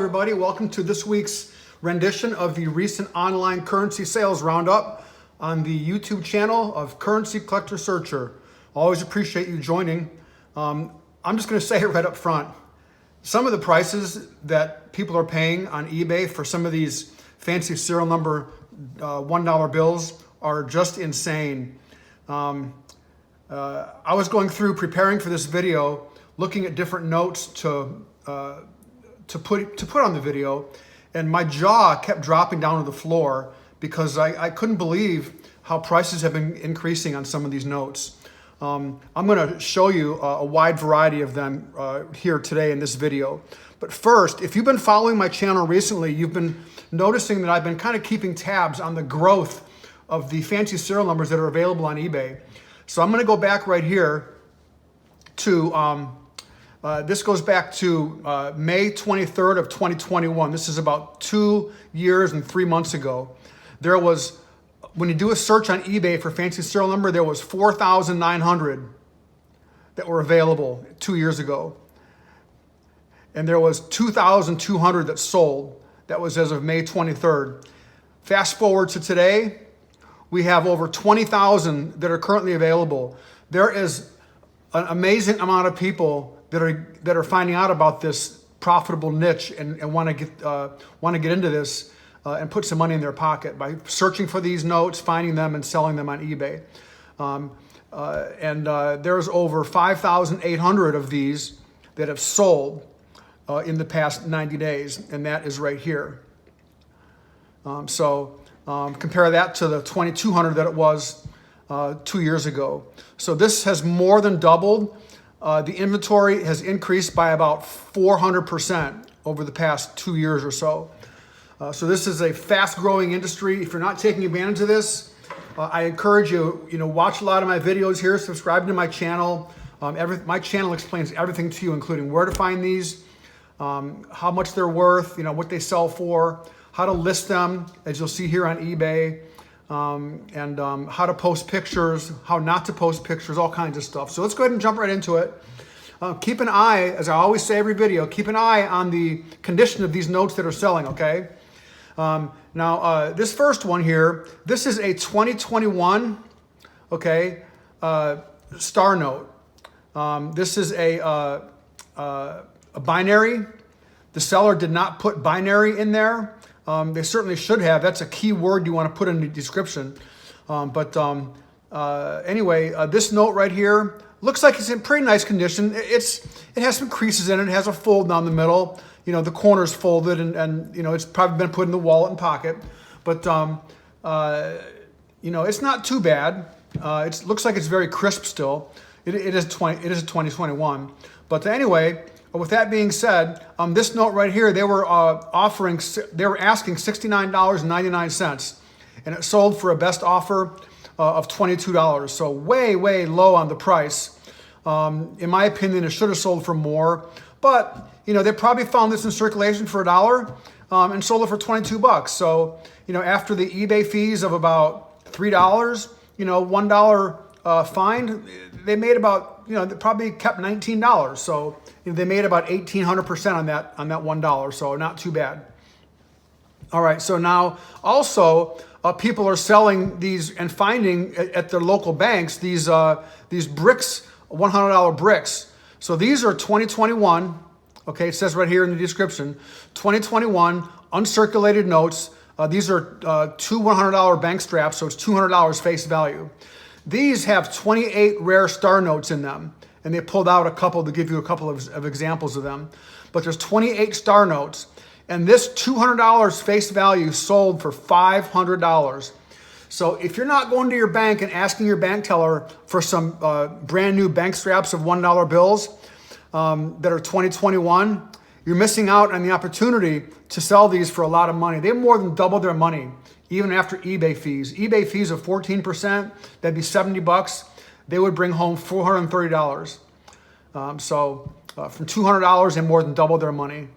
Everybody, welcome to this week's rendition of the recent online currency sales roundup on the YouTube channel of Currency Collector Searcher. Always appreciate you joining. I'm just going to say it right up front. Some of the prices that people are paying on eBay for some of these fancy serial number $1 bills are just insane. I was going through preparing for this video, looking at different notes to put on the video, and my jaw kept dropping down to the floor because I couldn't believe how prices have been increasing on some of these notes. I'm going to show you a wide variety of them here today in this video. But first, if you've been following my channel recently, you've been noticing that I've been kind of keeping tabs on the growth of the fancy serial numbers that are available on eBay. So I'm going to go back right here to this goes back to May 23rd of 2021. This is about 2 years and 3 months ago. There was, when you do a search on eBay for fancy serial number, there was 4,900 that were available 2 years ago. And there was 2,200 that sold. That was as of May 23rd. Fast forward to today, we have over 20,000 that are currently available. There is an amazing amount of people that are finding out about this profitable niche and want to get into this and put some money in their pocket by searching for these notes, finding them, and selling them on eBay. There's over 5,800 of these that have sold in the past 90 days, and that is right here. Compare that to the 2,200 that it was 2 years ago. So this has more than doubled. The inventory has increased by about 400% over the past 2 years or so. So this is a fast-growing industry. If you're not taking advantage of this, I encourage you, watch a lot of my videos here, subscribe to my channel. My channel explains everything to you, including where to find these, how much they're worth, what they sell for, how to list them, as you'll see here on eBay, how to post pictures, how not to post pictures, all kinds of stuff. So let's go ahead and jump right into it. Keep an eye, as I always say every video, keep an eye on the condition of these notes that are selling, okay? Now, this first one here, this is a 2021, okay, star note. This is a binary. The seller did not put binary in there. They certainly should have. That's a key word you want to put in the description. Anyway, this note right here looks like it's in pretty nice condition. It has some creases in it. It has a fold down the middle. The corner's folded, and it's probably been put in the wallet and pocket. But it's not too bad. It looks like it's very crisp still. It is a 2021. But anyway, with that being said, this note right here, they were asking $69.99, and it sold for a best offer of $22. So way, way low on the price. In my opinion, it should have sold for more, but they probably found this in circulation for $1 and sold it for 22 bucks. So after the eBay fees of about $3, $1 fine, they made about, they probably kept $19. So they made about 1,800% on that $1. So not too bad. All right. So now also people are selling these and finding at their local banks these bricks, $100 bricks. So these are 2021. Okay. It says right here in the description, 2021 uncirculated notes. These are two $100 bank straps. So it's $200 face value. These have 28 rare star notes in them, and they pulled out a couple to give you a couple of examples of them. But there's 28 star notes, and this $200 face value sold for $500. So if you're not going to your bank and asking your bank teller for some brand new bank straps of $1 bills that are 2021, you're missing out on the opportunity to sell these for a lot of money. They more than doubled their money, even after eBay fees. eBay fees of 14%, that'd be 70 bucks. They would bring home $430. From $200, they more than doubled their money.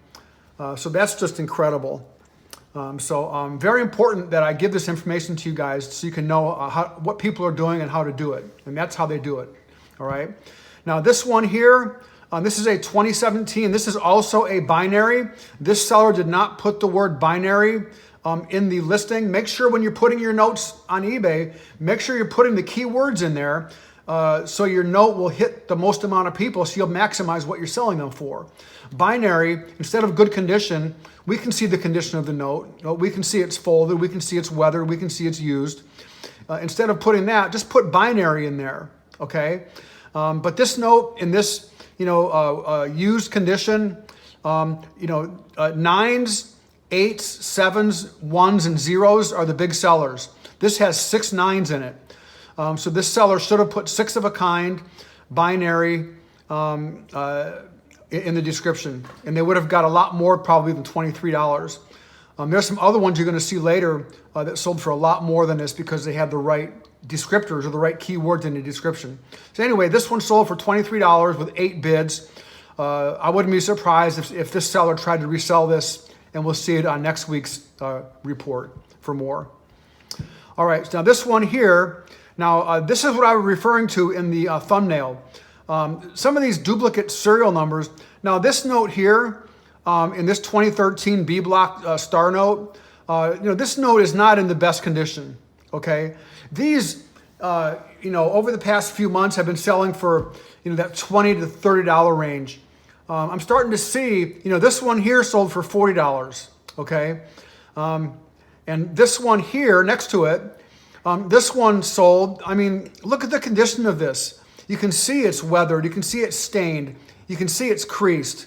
So that's just incredible. Very important that I give this information to you guys so you can know what people are doing and how to do it. And that's how they do it. All right. Now this one here, This is a 2017. This is also a binary. This seller did not put the word binary in the listing. Make sure when you're putting your notes on eBay, make sure you're putting the keywords in there so your note will hit the most amount of people, so you'll maximize what you're selling them for. Binary, instead of good condition, we can see the condition of the note. We can see it's folded. We can see it's weathered. We can see it's used. Instead of putting that, just put binary in there, okay? But this note in this, used condition, nines, eights, sevens, ones, and zeros are the big sellers. This has 6 nines in it. So this seller should have put 6 of a kind, binary, in the description. And they would have got a lot more probably than $23. There's some other ones you're going to see later that sold for a lot more than this because they had the right descriptors or the right keywords in the description. So anyway, this one sold for $23 with 8 bids. I wouldn't be surprised if this seller tried to resell this, and we'll see it on next week's report for more. All right, so now this one here, this is what I was referring to in the thumbnail. Some of these duplicate serial numbers. Now this note here, in this 2013 B block star note, this note is not in the best condition, okay? These, over the past few months have been selling for, that $20 to $30 range. I'm starting to see, this one here sold for $40, okay? And this one here next to it, this one sold, look at the condition of this. You can see it's weathered. You can see it's stained. You can see it's creased.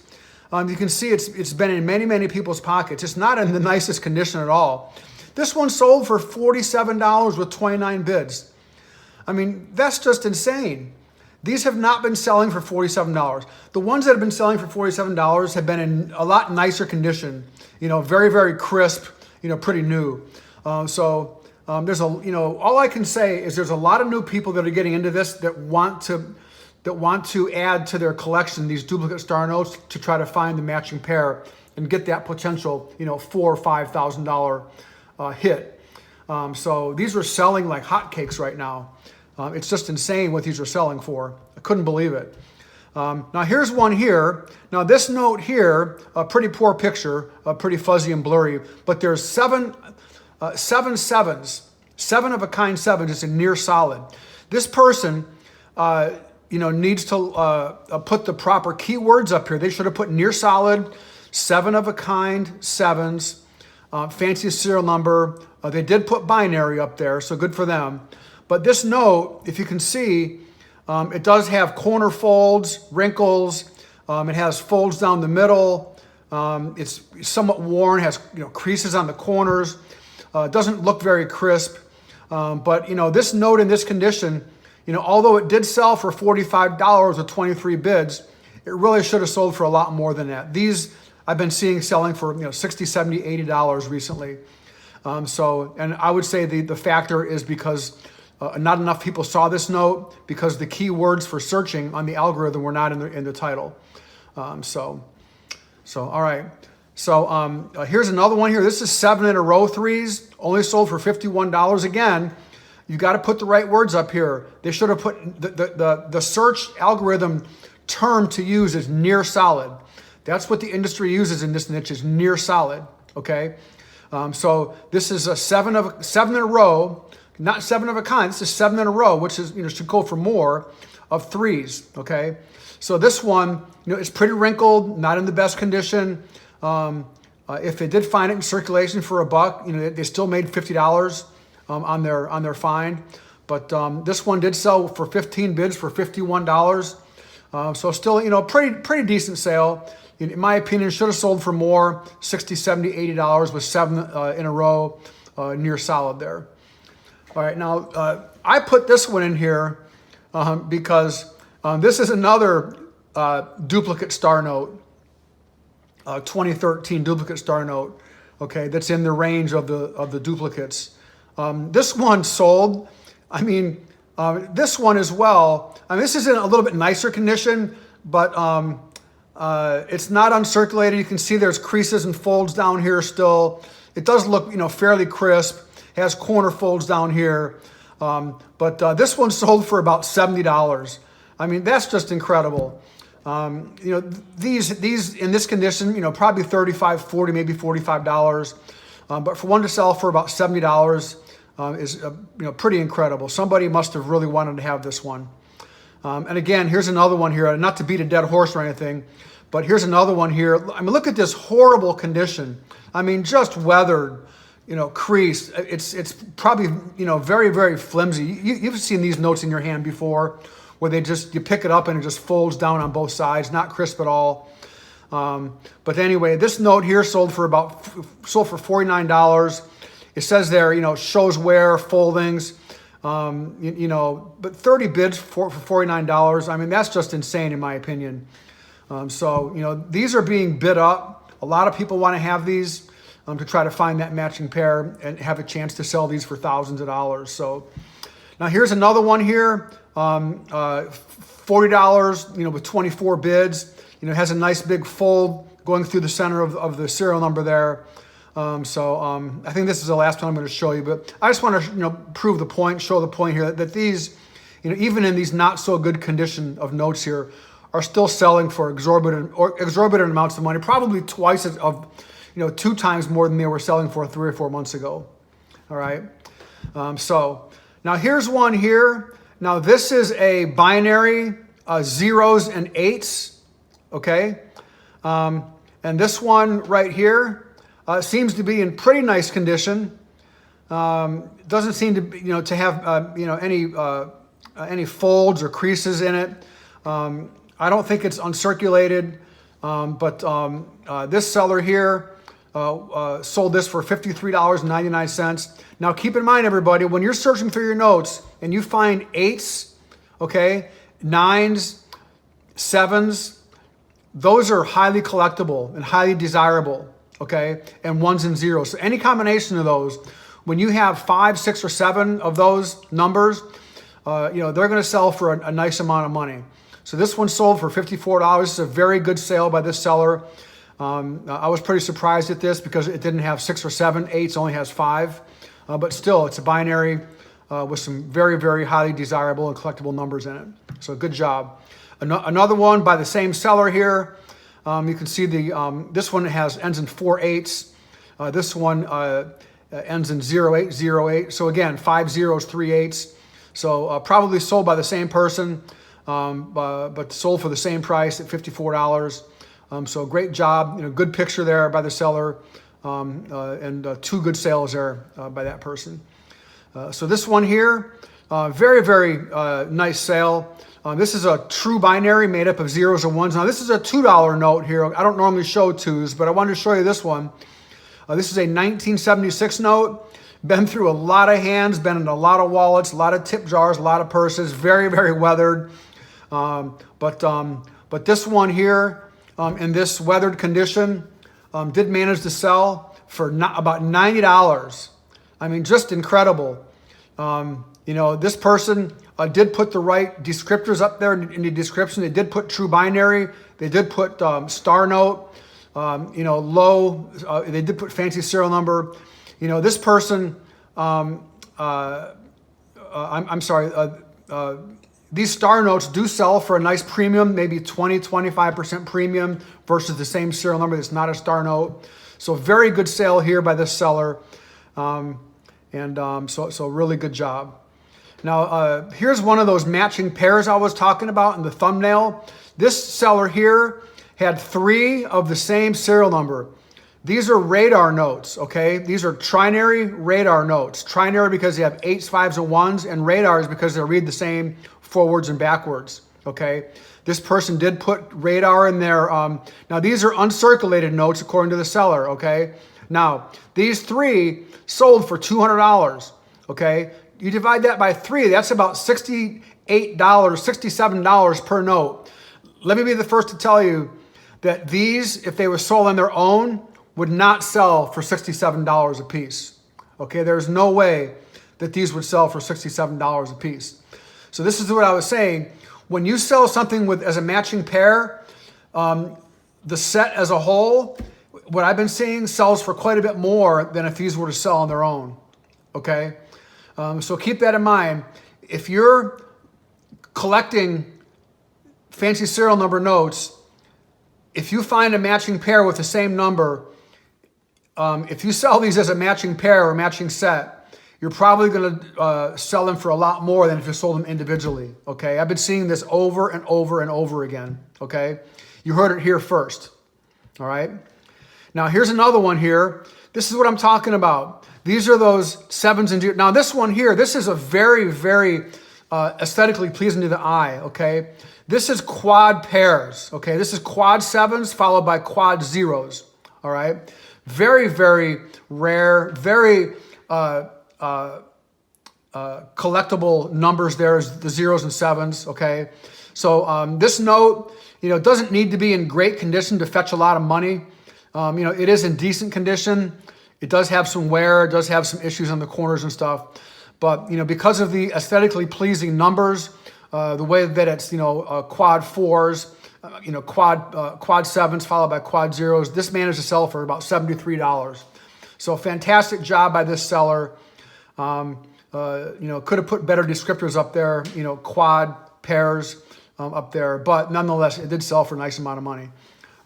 You can see it's been in many, many people's pockets. It's not in the nicest condition at all. This one sold for $47 with 29 bids. That's just insane. These have not been selling for $47. The ones that have been selling for $47 have been in a lot nicer condition. Very, very crisp, pretty new. There's all I can say is there's a lot of new people that are getting into this that want to add to their collection these duplicate star notes to try to find the matching pair and get that potential, $4,000 or $5,000 hit. So these are selling like hotcakes right now. It's just insane what these are selling for. I couldn't believe it. Now here's one here. Now this note here, a pretty poor picture, pretty fuzzy and blurry, but there's 7 sevens, 7 of a kind sevens. It's a near solid. This person, needs to put the proper keywords up here. They should have put near solid, 7 of a kind sevens, fancy serial number. They did put binary up there, so good for them. But this note, if you can see, it does have corner folds, wrinkles. It has folds down the middle. It's somewhat worn, has creases on the corners. Doesn't look very crisp. But this note in this condition, although it did sell for $45 with 23 bids, it really should have sold for a lot more than that. These I've been seeing selling for $60, $70, $80 recently. And I would say the factor is because not enough people saw this note because the keywords for searching on the algorithm were not in the title. All right. So here's another one here. This is 7 in a row threes, only sold for $51. Again, you got to put the right words up here. They should have put the search algorithm term to use is near solid. That's what the industry uses in this niche, is near solid. Okay. So this is a 7 in a row, not 7 of a kind. This is 7 in a row, which is should go for more of threes. Okay. So this one, it's pretty wrinkled, not in the best condition. If they did find it in circulation for $1, they still made $50 on their find. But this one did sell for 15 bids for $51. So still, pretty decent sale. In my opinion, should have sold for more, $60, $70, $80 with 7 in a row, near solid there. All right, now I put this one in here because this is another duplicate star note. 2013 duplicate star note, okay, that's in the range of the duplicates. This one sold. This one as well. This is in a little bit nicer condition, but it's not uncirculated. You can see there's creases and folds down here still. It does look, fairly crisp. Has corner folds down here, but this one sold for about $70. That's just incredible. These in this condition, probably $35, $40, maybe $45. But for one to sell for about $70 is pretty incredible. Somebody must have really wanted to have this one. And again, here's another one here. Not to beat a dead horse or anything, but here's another one here. I mean, look at this horrible condition. I mean, just weathered, creased. It's probably very, very flimsy. You've seen these notes in your hand before, where you pick it up and it just folds down on both sides, not crisp at all. But anyway, this note here sold for $49. It says there, shows wear, foldings, but 30 bids for $49. I mean, that's just insane in my opinion. So these are being bid up. A lot of people want to have these to try to find that matching pair and have a chance to sell these for thousands of dollars. So now here's another one here, $40, with 24 bids. It has a nice big fold going through the center of the serial number there. I think this is the last one I'm going to show you, but I just want to prove the point, show the point here that these, even in these not so good condition of notes here, are still selling for exorbitant amounts of money, probably twice of 2 times more than they were selling for 3 or 4 months ago. All right. So now here's one here. Now this is a binary, 0s and 8s. Okay. And this one right here seems to be in pretty nice condition. Doesn't seem to be, to have any folds or creases in it. I don't think it's uncirculated, but this seller here sold this for $53.99. Now keep in mind, everybody, when you're searching through your notes and you find 8s, okay, 9s, 7s, those are highly collectible and highly desirable, okay, and 1s and 0s. So any combination of those, when you have 5, 6, or 7 of those numbers, they're going to sell for a nice amount of money. So this one sold for $54. It's a very good sale by this seller. I was pretty surprised at this because it didn't have 6 or 7. 8s only has 5. But still, it's a binary with some very, very highly desirable and collectible numbers in it. So good job. Another one by the same seller here. You can see this one ends in 4 8s. This one ends in 0808. So again, 5 zeros, 3 8s. So probably sold by the same person, but sold for the same price at $54. So great job. Good picture there by the seller, and 2 good sales there by that person. So this one here, very, very nice sale. This is a true binary made up of 0s and 1s. Now this is a $2 note here. I don't normally show 2s, but I wanted to show you this one. This is a 1976 note. Been through a lot of hands, been in a lot of wallets, a lot of tip jars, a lot of purses. Very, very weathered. But this one here, in this weathered condition, did manage to sell for about $90. I mean, just incredible. This person did put the right descriptors up there in the description. They did put true binary. They did put star note, low. They did put fancy serial number. This person, I'm sorry, these star notes do sell for a nice premium, maybe 20, 25% premium versus the same serial number that's not a star note. So very good sale here by this seller. So really good job. Now, here's one of those matching pairs I was talking about in the thumbnail. This seller here had 3 of the same serial number. These are radar notes, okay? These are trinary radar notes. Trinary because they have 8s, 5s, and 1s, and radar is because they read the same forwards and backwards, okay? This person did put radar in there. Now, these are uncirculated notes according to the seller, okay? Now, these 3 sold for $200, okay? You divide that by 3, that's about $68, $67 per note. Let me be the first to tell you that these, if they were sold on their own, would not sell for $67 a piece. Okay, there's no way that these would sell for $67 a piece. So this is what I was saying. When you sell something as a matching pair, the set as a whole, what I've been seeing sells for quite a bit more than if these were to sell on their own. Okay, so keep that in mind. If you're collecting fancy serial number notes, if you find a matching pair with the same number, if you sell these as a matching pair or matching set, you're probably going to sell them for a lot more than if you sold them individually, okay? I've been seeing this over and over and over again, okay? You heard it here first, all right? Now, here's another one here. This is what I'm talking about. These are those sevens and zeros. Now, this one here, this is a very, very aesthetically pleasing to the eye, okay? This is quad pairs, okay? This is quad sevens followed by quad zeros, all right? Very, very rare, very collectible numbers there is the zeros and sevens, okay? So this note, doesn't need to be in great condition to fetch a lot of money. It is in decent condition. It does have some wear, it does have some issues on the corners and stuff. But, because of the aesthetically pleasing numbers, the way that it's, quad fours, quad sevens followed by quad zeros, this managed to sell for about $73. So fantastic job by this seller. Could have put better descriptors up there, quad pairs up there, but nonetheless, it did sell for a nice amount of money.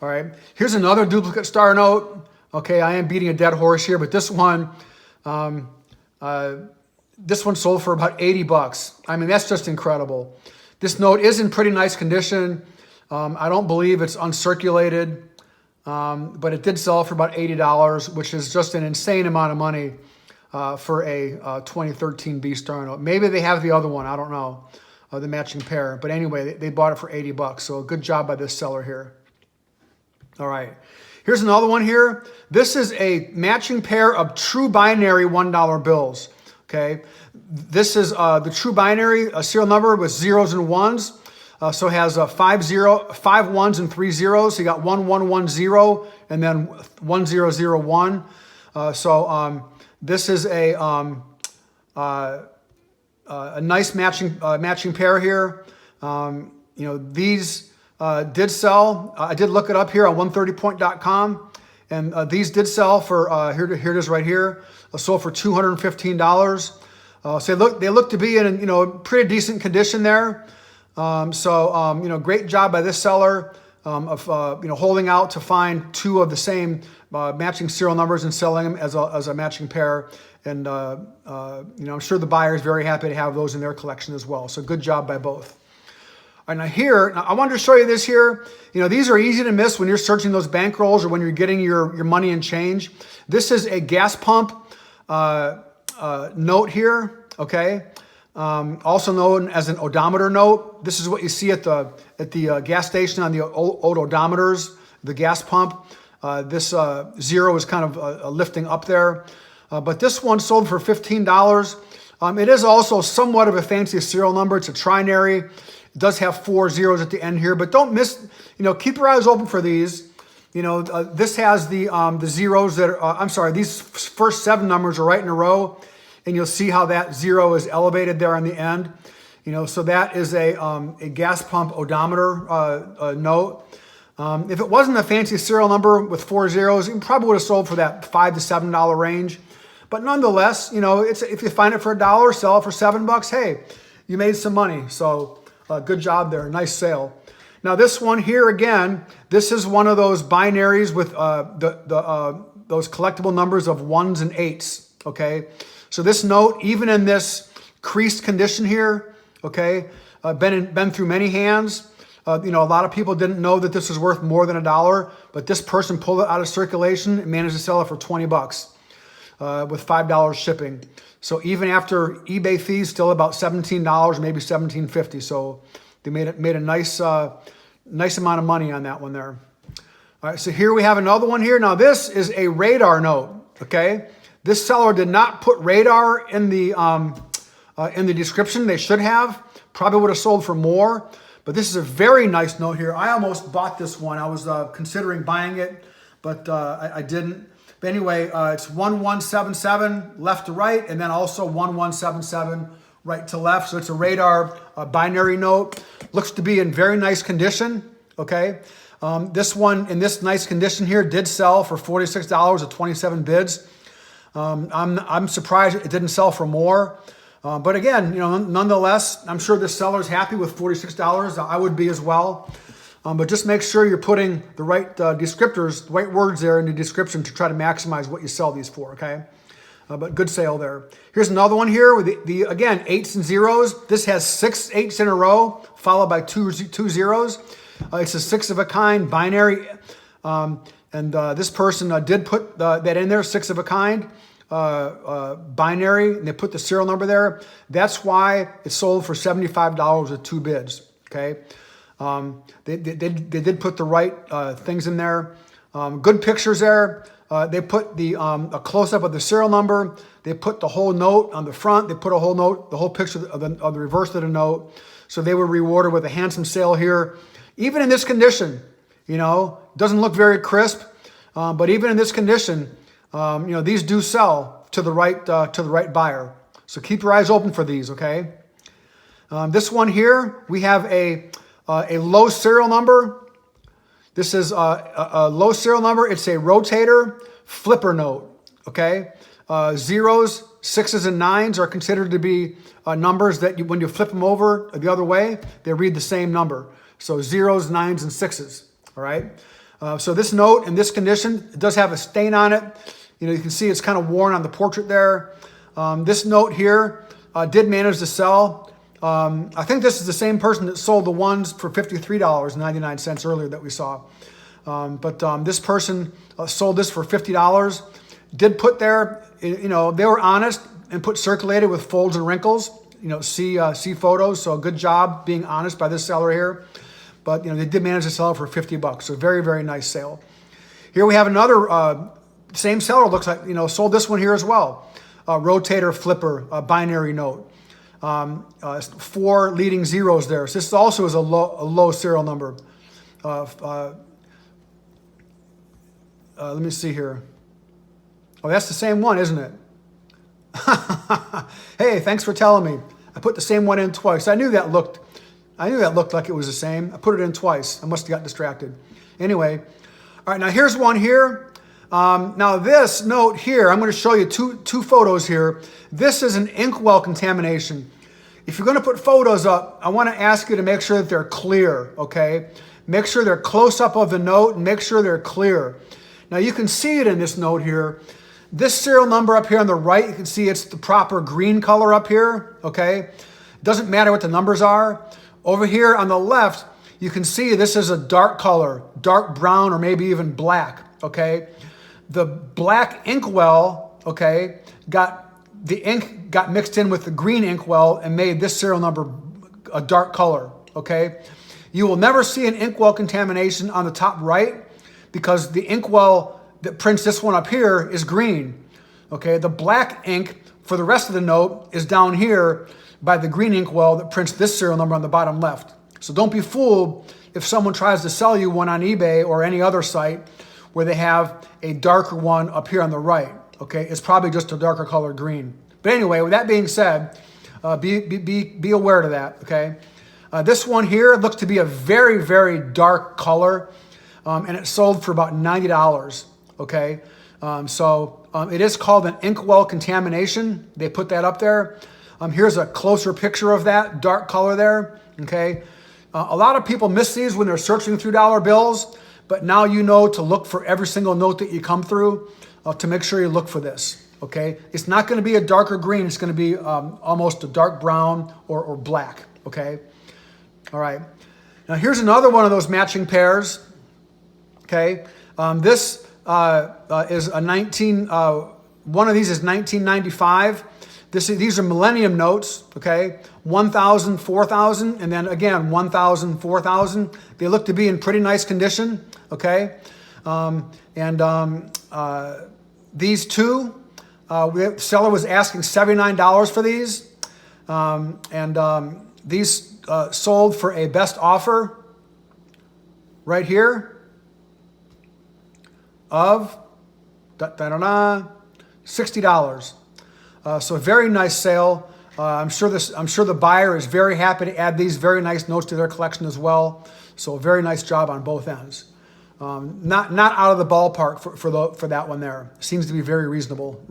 All right, here's another duplicate star note. Okay, I am beating a dead horse here, but this one sold for about $80. I mean, that's just incredible. This note is in pretty nice condition. I don't believe it's uncirculated, but it did sell for about $80, which is just an insane amount of money for a 2013 B star note. Maybe they have the other one. I don't know, the matching pair. But anyway, they bought it for $80. So good job by this seller here. All right. Here's another one here. This is a matching pair of true binary $1 bills. Okay. This is the true binary serial number with zeros and ones. So it has 5 ones and 3 zeros. So you got 1110 and then 1001. This is a nice matching pair here. These did sell. I did look it up here on 130point.com, and these did sell for here it is right here. Sold for $215. So they look to be in pretty decent condition there. Great job by this seller of holding out to find two of the same matching serial numbers and selling them as a matching pair. And I'm sure the buyer is very happy to have those in their collection as well. So good job by both. All right, now I wanted to show you this here. These are easy to miss when you're searching those bankrolls or when you're getting your money and change. This is a gas pump note here, okay? Also known as an odometer note. This is what you see at the gas station on the old odometers, the gas pump. This zero is kind of lifting up there. But this one sold for $15. It is also somewhat of a fancy serial number. It's a trinary. It does have 4 zeros at the end here, but don't miss, keep your eyes open for these. This has the zeros that are, these first 7 numbers are right in a row, and you'll see how that zero is elevated there on the end. So that is a gas pump odometer note. If it wasn't a fancy serial number with 4 zeros, you probably would have sold for that $5 to $7 range. But nonetheless, if you find it for $1, sell it for $7, hey, you made some money. So good job there, nice sale. Now this one here again, this is one of those binaries with those collectible numbers of 1s and 8s. Okay, so this note, even in this creased condition here, okay, been through many hands. A lot of people didn't know that this was worth more than $1, but this person pulled it out of circulation and managed to sell it for $20 with $5 shipping. So even after eBay fees, still about $17, maybe $17.50. So they made a nice amount of money on that one there. All right, so here we have another one here. Now this is a radar note. Okay, this seller did not put radar in the description. They should have. Probably would have sold for more. But this is a very nice note here. I almost bought this one. I was considering buying it, but I didn't. But anyway, it's 1177 left to right, and then also 1177 right to left. So it's a radar binary note. Looks to be in very nice condition. Okay, this one in this nice condition here did sell for $46 at 27 bids. I'm surprised it didn't sell for more. But again, nonetheless, I'm sure this seller's happy with $46. I would be as well. But just make sure you're putting the right descriptors, the right words there in the description to try to maximize what you sell these for, okay? But good sale there. Here's another one here with the again, 8s and 0s. This has 6 8s in a row, followed by two zeros. It's a 6 of a kind binary. This person did put that in there, 6 of a kind. Binary, and they put the serial number there. That's why it sold for $75 with 2 bids. Okay, they did put the right things in there. Good pictures there. They put a close up of the serial number. They put the whole note on the front. They put a whole note, the whole picture of the reverse of the note. So they were rewarded with a handsome sale here, even in this condition. Doesn't look very crisp, but even in this condition. These do sell to the right buyer. So keep your eyes open for these, okay? This one here, we have a low serial number. This is a low serial number. It's a rotator flipper note, okay? 0s, 6s, and 9s are considered to be numbers that when you flip them over the other way, they read the same number. So 0s, 9s, and 6s, all right? So this note in this condition, it does have a stain on it. You can see it's kind of worn on the portrait there. This note here did manage to sell. I think this is the same person that sold the ones for $53.99 earlier that we saw. But this person sold this for $50. Did put there, they were honest and put circulated with folds and wrinkles. See photos. So good job being honest by this seller here. But they did manage to sell it for $50. So very, very nice sale. Here we have another same seller, looks like, sold this one here as well. Rotator flipper, binary note. 4 leading zeros there. So this also is a low serial number. Let me see here. Oh, that's the same one, isn't it? Hey, thanks for telling me. I put the same one in twice. I knew that looked like it was the same. I put it in twice. I must have got distracted. Anyway, all right, now here's one here. Now this note here, I'm going to show you two photos here. This is an inkwell contamination. If you're going to put photos up, I want to ask you to make sure that they're clear, okay? Make sure they're close up of the note and make sure they're clear. Now you can see it in this note here. This serial number up here on the right, you can see it's the proper green color up here, okay? Doesn't matter what the numbers are. Over here on the left, you can see this is a dark color, dark brown or maybe even black, okay? The black inkwell, okay, the ink got mixed in with the green inkwell and made this serial number a dark color, okay? You will never see an inkwell contamination on the top right because the inkwell that prints this one up here is green, okay? The black ink for the rest of the note is down here by the green inkwell that prints this serial number on the bottom left. So don't be fooled if someone tries to sell you one on eBay or any other site where they have a darker one up here on the right, okay? It's probably just a darker color green. But anyway, with that being said, be aware of that, okay? This one here looks to be a very, very dark color, and it sold for about $90, okay? It is called an inkwell contamination. They put that up there. Here's a closer picture of that dark color there, okay? A lot of people miss these when they're searching through dollar bills, but now you know to look for every single note that you come through to make sure you look for this, okay? It's not going to be a darker green. It's going to be almost a dark brown or black, okay? All right. Now here's another one of those matching pairs, okay? This is a one of these is 1995. These are Millennium notes, okay? 1,000, 4,000, and then again, 1,000, 4,000. They look to be in pretty nice condition, okay? These two, the seller was asking $79 for these. These sold for a best offer right here of $60. So a very nice sale. I'm sure the buyer is very happy to add these very nice notes to their collection as well. So a very nice job on both ends. Not out of the ballpark for that one there. Seems to be very reasonable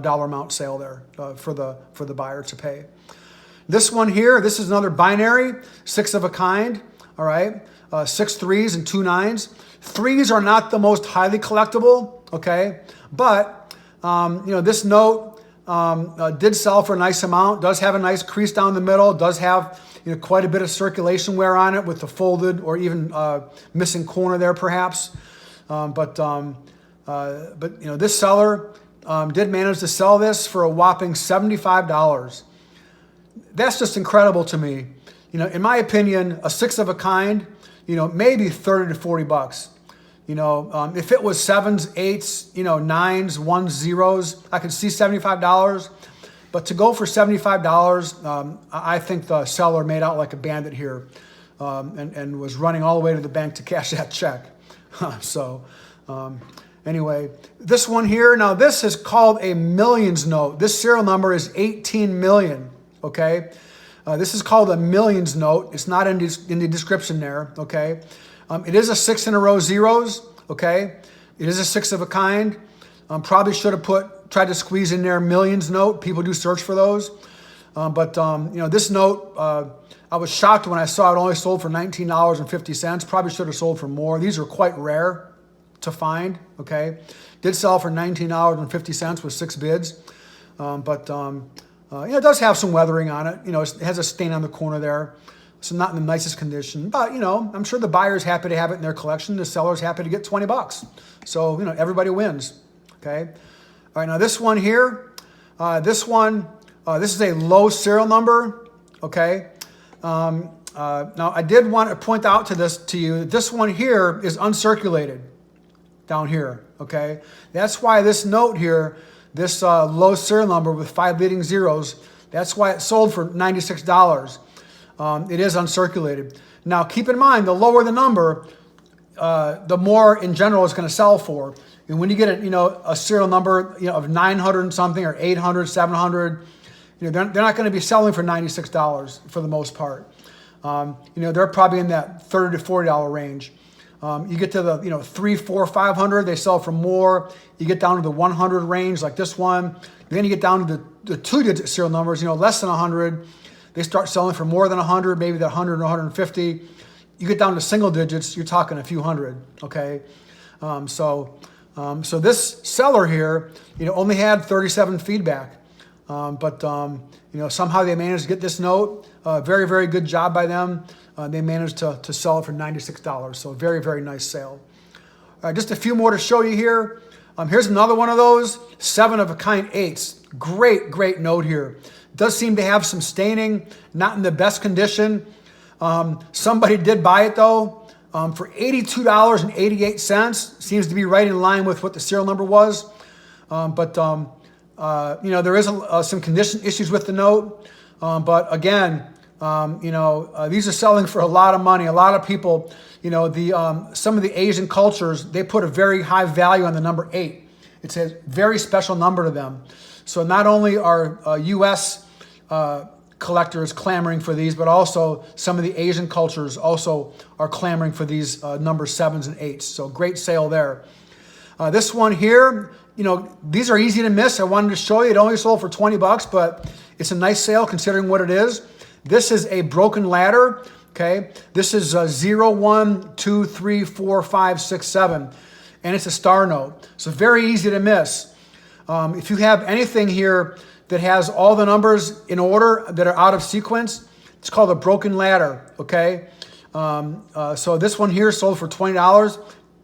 dollar amount sale there for the buyer to pay. This one here, this is another binary, 6 of a kind. All right, 6 3s and 2 9s. 3s are not the most highly collectible. Okay, but this note did sell for a nice amount. Does have a nice crease down the middle. Does have quite a bit of circulation wear on it with the folded or even missing corner there perhaps. But this seller did manage to sell this for a whopping $75. That's just incredible to me. In my opinion, a 6 of a kind, maybe 30 to 40 bucks. If it was 7s, 8s, 9s, 1s, 0s, I could see $75. But to go for $75, I think the seller made out like a bandit here and was running all the way to the bank to cash that check. Anyway, this one here, now this is called a millions note. This serial number is 18 million, okay? This is called a millions note. It's not in the description there, okay? It is a 6 in a row zeros, okay? It is a 6 of a kind. Probably should have tried to squeeze in there millions note. People do search for those. But this note, I was shocked when I saw it only sold for $19.50. Probably should have sold for more. These are quite rare to find, okay? Did sell for $19.50 with 6 bids. It does have some weathering on it. It has a stain on the corner there. So not in the nicest condition. But, I'm sure the buyer's happy to have it in their collection. The seller's happy to get 20 bucks. So, everybody wins, okay? All right, now this one here, this is a low serial number, okay? Now I did want to point out to you that this one here is uncirculated down here, okay? That's why this note here, this low serial number with 5 leading zeros, that's why it sold for $96. It is uncirculated. Now keep in mind, the lower the number, the more in general it's going to sell for. And when you get a serial number of 900 and something or 800, 700, they're not going to be selling for $96 for the most part. They're probably in that $30 to $40 range. You get to the 3, 4, 500, they sell for more. You get down to the 100 range like this one. Then you get down to the 2-digit serial numbers, less than 100. They start selling for more than 100, maybe the 100 and 150. You get down to single digits, you're talking a few hundred, okay? So this seller here, only had 37 feedback. Somehow they managed to get this note. Very, very good job by them. They managed to sell it for $96. So very, very nice sale. All right, just a few more to show you here. Here's another one of those 7 of a kind 8s. Great, great note here. Does seem to have some staining, not in the best condition. Somebody did buy it though for $82.88. Seems to be right in line with what the serial number was. There is some condition issues with the note. But again, these are selling for a lot of money. A lot of people, some of the Asian cultures, they put a very high value on the number 8. It's a very special number to them. So not only are U.S. Collectors clamoring for these, but also some of the Asian cultures also are clamoring for these number 7s and 8s. So great sale there. This one here, these are easy to miss. I wanted to show you. It only sold for 20 bucks, but it's a nice sale considering what it is. This is a broken ladder, okay? This is 0, 1, 2, 3, 4, 5, 6, 7, and it's a star note. So very easy to miss. If you have anything here that has all the numbers in order that are out of sequence, it's called a broken ladder, okay? So this one here sold for $20.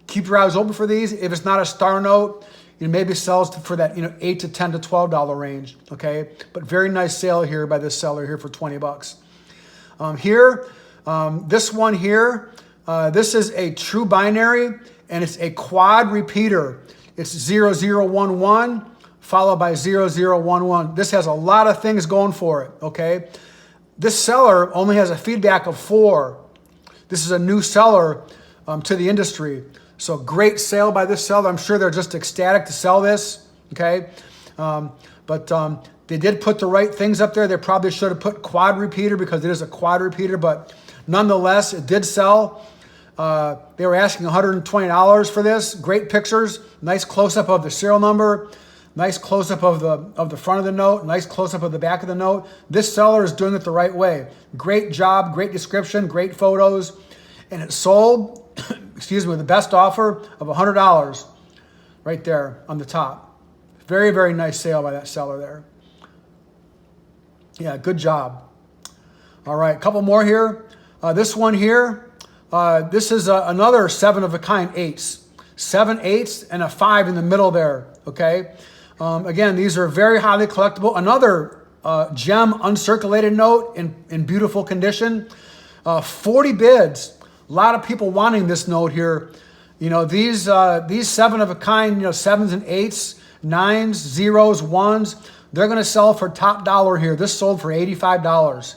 Keep your eyes open for these. If it's not a star note, it maybe sells for that $8 to $10 to $12 range, okay? But very nice sale here by this seller here for 20 bucks. This one here, this is a true binary, and it's a quad repeater. It's 0011 followed by 0011. This has a lot of things going for it, okay? This seller only has a feedback of 4. This is a new seller to the industry. So great sale by this seller. I'm sure they're just ecstatic to sell this, okay? They did put the right things up there. They probably should have put quad repeater because it is a quad repeater, but nonetheless, it did sell. They were asking $120 for this. Great pictures, nice close-up of the serial number, nice close-up of the front of the note, nice close-up of the back of the note. This seller is doing it the right way. Great job, great description, great photos, and it sold, excuse me, with the best offer of $100 right there on the top. Very, very nice sale by that seller there. Yeah, good job. All right, a couple more here. This one here, this is another 7 of a kind eights. 7 eights and a 5 in the middle there, okay? Again, these are very highly collectible. Another gem uncirculated note in beautiful condition. 40 bids. A lot of people wanting this note here. You know, these 7 of a kind, you know, 7s and 8s, 9s, 0s, 1s, they're going to sell for top dollar here. This sold for $85.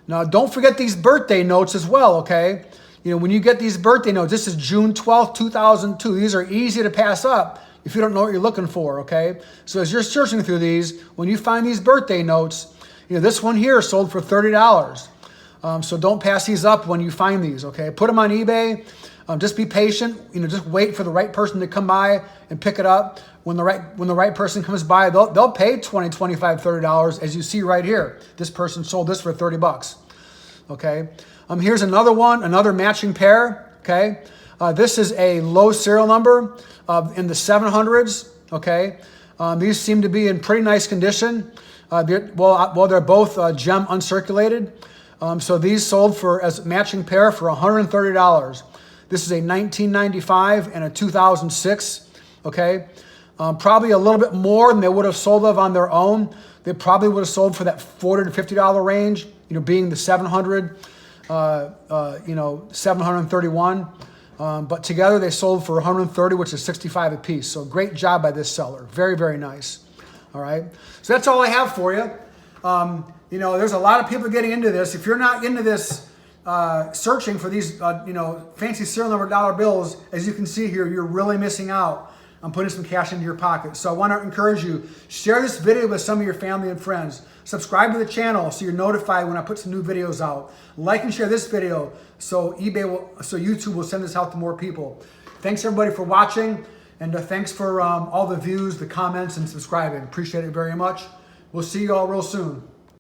Now, don't forget these birthday notes as well, okay? You know, when you get these birthday notes, this is June 12th, 2002. These are easy to pass up if you don't know what you're looking for, okay? So as you're searching through these, when you find these birthday notes, you know, this one here sold for $30. So don't pass these up when you find these, okay? Put them on eBay. Just be patient. You know, just wait for the right person to come by and pick it up. When the right person comes by, they'll pay $20, $25, $30, as you see right here. This person sold this for $30. Okay. Here's another one, another matching pair. Okay. This is a low serial number in the 700s. Okay. These seem to be in pretty nice condition. They're both gem uncirculated. So these sold for as matching pair for $130. This is a 1995 and a 2006. Okay. Probably a little bit more than they would have sold of on their own. They probably would have sold for that $40 to $50 range, you know, being the 700, 731. But together they sold for $130, which is $65 a piece. So great job by this seller. Very, very nice. All right. So that's all I have for you. You know, there's a lot of people getting into this. If you're not into this, searching for these, fancy serial number dollar bills, as you can see here, you're really missing out on putting some cash into your pocket. So I want to encourage you, share this video with some of your family and friends. Subscribe to the channel so you're notified when I put some new videos out. Like and share this video so YouTube will send this out to more people. Thanks everybody for watching, and thanks for all the views, the comments, and subscribing. Appreciate it very much. We'll see you all real soon.